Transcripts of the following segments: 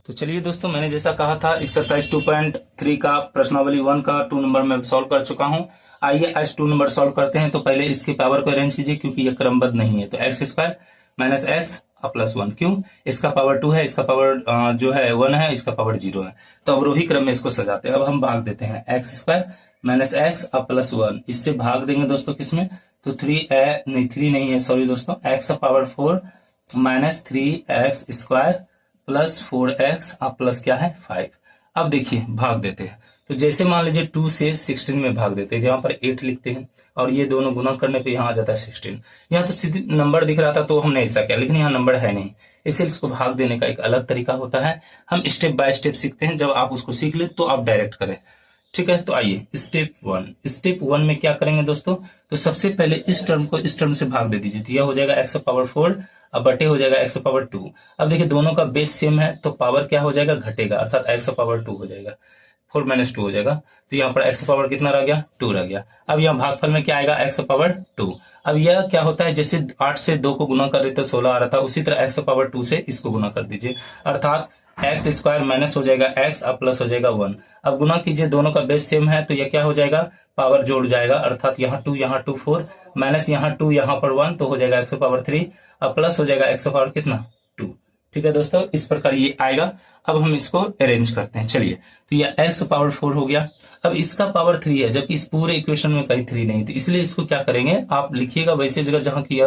तो चलिए दोस्तों, मैंने जैसा कहा था एक्सरसाइज 2.3 का प्रश्नावली 1 का 2 नंबर में सॉल्व कर चुका हूं। आइए आज 2 नंबर सॉल्व करते हैं। तो पहले इसकी पावर को अरेंज कीजिए क्योंकि ये क्रमबद्ध नहीं है। तो x square minus x plus 1, क्यों? इसका पावर 2 है, इसका पावर जो है 1 है, इसका पावर 0 है। तो अवरोही क्रम में इसको सजाते हैं। अब हम भाग देते हैं x square minus x plus 1, इससे भाग देंगे दोस्तों किसमें? तो 3 नहीं है, सॉरी दोस्तों, एक्स का power 4 minus 3x square plus 4x अब प्लस क्या है 5। अब देखिए भाग देते हैं। तो जैसे मान लीजिए 2 से 16 में भाग देते हैं, जहां पर 8 लिखते हैं और ये दोनों गुना करने पे यहाँ आ जाता है 16। यहाँ तो सीधे नंबर दिख रहा था तो हमने ऐसा किया, लेकिन यहाँ नंबर है नहीं, इसलिए इसको भाग देने का एक अलग तरीका होता है। हम स्टेप बाय स्टेप सीखते हैं। जब आप उसको सीख ले तो आप डायरेक्ट करें, ठीक है। तो आइए स्टेप वन में क्या करेंगे दोस्तों? तो सबसे पहले इस टर्म को इस टर्म से भाग दे दीजिए। तो यह हो जाएगा एक्स पावर 4 अब बटे हो जाएगा एक्स पावर 2। अब देखिए दोनों का बेस सेम है तो पावर क्या हो जाएगा? घटेगा, अर्थात एक्स पावर 2 हो जाएगा, 4 माइनस 2 हो जाएगा। तो यहाँ पर एक्स पावर कितना रह गया? 2 रह गया। अब यहाँ भागफल में क्या आएगा? X power 2। अब यह क्या होता है? जैसे 8 से 2 को गुना कर रहे तो 16 आ रहा था, उसी तरह एक्स पावर 2 से इसको गुना कर दीजिए, अर्थात एक्स स्क्वायर माइनस हो जाएगा एक्स अब प्लस हो जाएगा 1। अब गुना कीजिए, दोनों का बेस सेम है तो यह क्या हो जाएगा? पावर जोड़ जाएगा, अर्थात यहाँ 2 4 माइनस यहाँ 2 यहाँ पर 1 तो हो जाएगा एक्स पावर 3 अब प्लस हो जाएगा एक्स पावर कितना? 2। ठीक है दोस्तों, इस प्रकार ये आएगा। अब हम इसको अरेंज करते हैं। चलिए, तो ये एक्स पावर 4 हो गया। अब इसका पावर 3 है, जबकि इस पूरे इक्वेशन में कहीं 3 नहीं थी, इसलिए इसको क्या करेंगे? आप लिखिएगा वैसे जगह जहां की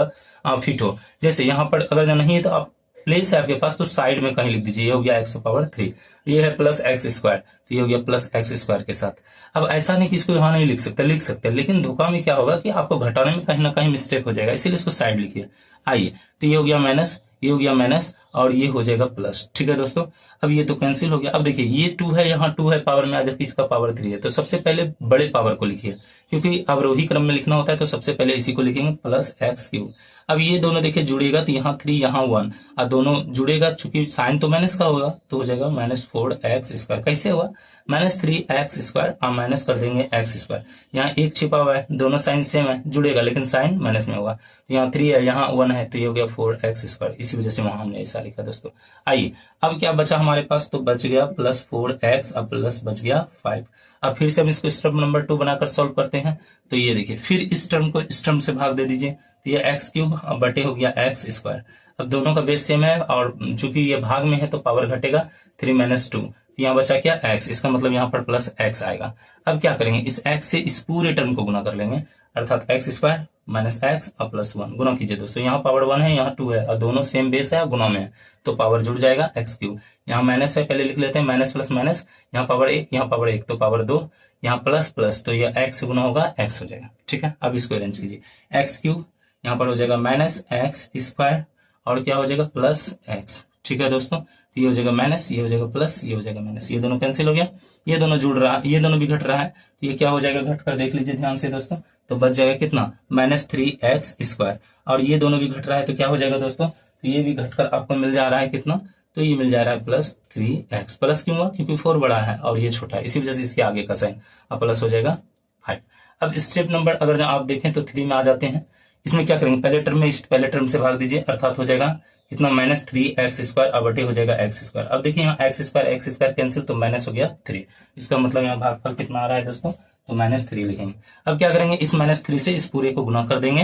फिट हो। जैसे यहाँ पर अगर नहीं है तो आप प्लेस है आपके पास तो साइड में कहीं लिख दीजिए। ये हो गया एक्स पावर 3, ये है प्लस एक्स स्क्वायर, तो ये हो गया प्लस एक्स स्क्वायर के साथ। अब ऐसा नहीं कि इसको यहाँ नहीं लिख सकते, लिख सकते, लेकिन धोखा में क्या होगा कि आपको घटाने में कहीं ना कहीं मिस्टेक हो जाएगा, इसीलिए इसको साइड लिखिए। आइए, तो ये हो गया माइनस, ये हो गया माइनस और ये हो जाएगा प्लस। ठीक है दोस्तों, अब ये तो कैंसिल हो गया। अब देखिए ये 2 है, यहाँ 2 है पावर में, जबकि इसका पावर 3 है। तो सबसे पहले बड़े पावर को लिखिए, क्योंकि अवरोही क्रम में लिखना होता है। तो सबसे पहले इसी को लिखेंगे प्लस एक्स क्यूब। अब ये दोनों देखिए जुड़ेगा तो यहाँ 3 यहाँ 1 और दोनों जुड़ेगा, चूंकि साइन तो माइनस का होगा तो हो जाएगा माइनस 4x स्क्वायर। कैसे हुआ? माइनस 3x स्क्वायर और माइनस कर देंगे एक्स स्क्वायर। यहाँ 1 छिपा हुआ है, दोनों साइन सेम है, जुड़ेगा लेकिन साइन माइनस में होगा। यहाँ 3 है, यहाँ 1 है, तो ये हो गया 4x स्क्वायर। इसी वजह से वहां हमने ऐसा लिखा दोस्तों। आइए, अब क्या बचा हमारे पास? तो बच गया प्लस 4x अब प्लस बच गया 5। अब फिर से हम इसको स्टेप नंबर 2 बनाकर सॉल्व करते हैं। तो ये देखिए, फिर इस टर्म को इस टर्म से भाग दे दीजिए। तो ये एक्स क्यूब अब बटे हो गया एक्स स्क्वायर। अब दोनों का बेस सेम है और चूंकि ये भाग में है तो पावर घटेगा, 3 माइनस 2, यहाँ बचा क्या? एक्स, इसका मतलब यहाँ पर प्लस एक्स आएगा। अब क्या करेंगे? इस एक्स से इस पूरे टर्म को गुना कर लेंगे, अर्थात एक्स स्क्वायर माइनस एक्स और प्लस 1 गुना कीजिए दोस्तों। यहाँ पावर 1 है, यहाँ 2 है और दोनों सेम बेस है, गुना में है तो पावर जुड़ जाएगा एक्स क्यूब। यहाँ माइनस है, पहले लिख लेते हैं माइनस प्लस माइनस, यहाँ पावर 1 यहाँ पावर 1 तो पावर 2, यहाँ प्लस प्लस तो ये एक्स गुना होगा एक्स हो जाएगा। ठीक है, अब इसको अरेंज कीजिए। एक्स क्यूब यहाँ पर हो जाएगा माइनस एक्स स्क्वायर और क्या हो जाएगा? Plus x. ठीक है दोस्तों, तो ये हो जाएगा माइनस, ये हो जाएगा प्लस, ये हो जाएगा माइनस, ये दोनों कैंसिल हो गया, ये दोनों जुड़ रहा है, ये दोनों भी घट रहा है, तो ये क्या हो जाएगा? घट कर देख लीजिए ध्यान से दोस्तों। तो बच जाएगा कितना? Minus 3x square. और ये दोनों भी घट रहा है तो क्या हो जाएगा दोस्तों? तो ये भी घटकर आपको मिल जा रहा है कितना? तो ये मिल जा रहा है प्लस 3x। प्लस क्यों हुआ? क्योंकि 4 बड़ा है और ये छोटा है, इसी वजह से इसके आगे का साइन अब प्लस हो जाएगा 5। अब स्टेप नंबर अगर आप देखें तो 3 में आ जाते हैं। इसमें क्या करेंगे? पहले टर्म में पहले टर्म से भाग दीजिए, अर्थात हो जाएगा कितना? माइनस 3x स्क्वायर अब बटे हो जाएगा एक्स स्क्वायर। अब देखिए यहाँ एक्स स्क्वायर कैंसिल तो माइनस हो गया 3। इसका मतलब यहाँ भागफल कितना आ रहा है दोस्तों? तो माइनस 3 लिखेंगे। अब क्या करेंगे? इस माइनस 3 से इस पूरे को गुना कर देंगे।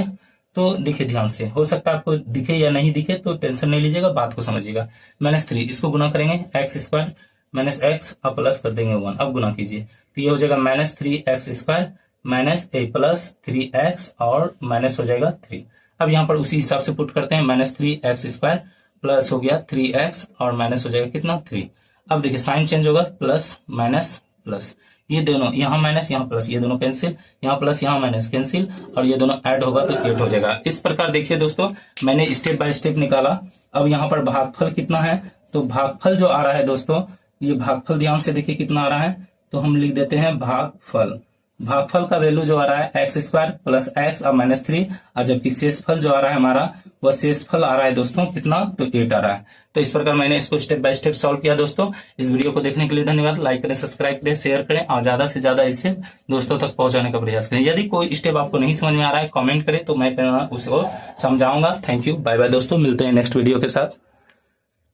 तो देखिए ध्यान से, हो सकता है आपको दिखे या नहीं दिखे तो टेंशन नहीं लीजिएगा, बात को समझिएगा। माइनस 3 इसको गुना करेंगे एक्स स्क्वायर माइनस एक्स अब प्लस कर देंगे 1। अब गुना कीजिए तो ये हो जाएगा माइनस 3x स्क्वायर माइनस ए प्लस 3x और माइनस हो जाएगा 3। अब यहाँ पर उसी हिसाब से पुट करते हैं, माइनस 3x स्क्वायर प्लस हो गया 3x और माइनस हो जाएगा कितना? 3। अब देखिए साइन चेंज होगा, प्लस माइनस प्लस, ये दोनों यहाँ माइनस यहाँ प्लस, ये दोनों कैंसिल, यहाँ प्लस यहाँ माइनस कैंसिल और ये दोनों ऐड होगा तो 8 हो जाएगा। इस प्रकार देखिए दोस्तों, मैंने स्टेप बाय स्टेप निकाला। अब यहाँ पर भागफल कितना है? तो भागफल जो आ रहा है दोस्तों, ये भागफल ध्यान से देखिए कितना आ रहा है। तो हम लिख देते हैं भागफल। भागफल का वैल्यू जो आ रहा है एक्स स्क्वायर प्लस एक्स और माइनस 3, और जबकि शेषफल जो आ रहा है हमारा वह शेषफल आ रहा है दोस्तों कितना? तो 8 आ रहा है। तो इस प्रकार मैंने इसको स्टेप बाय स्टेप सॉल्व किया दोस्तों। इस वीडियो को देखने के लिए धन्यवाद। लाइक करें, सब्सक्राइब करें, शेयर करें और ज्यादा से ज्यादा इसे दोस्तों तक पहुंचाने का प्रयास करें। यदि कोई स्टेप आपको नहीं समझ में आ रहा है कमेंट करें तो मैं उसको समझाऊंगा। थैंक यू, बाय बाय दोस्तों, मिलते हैं नेक्स्ट वीडियो के साथ।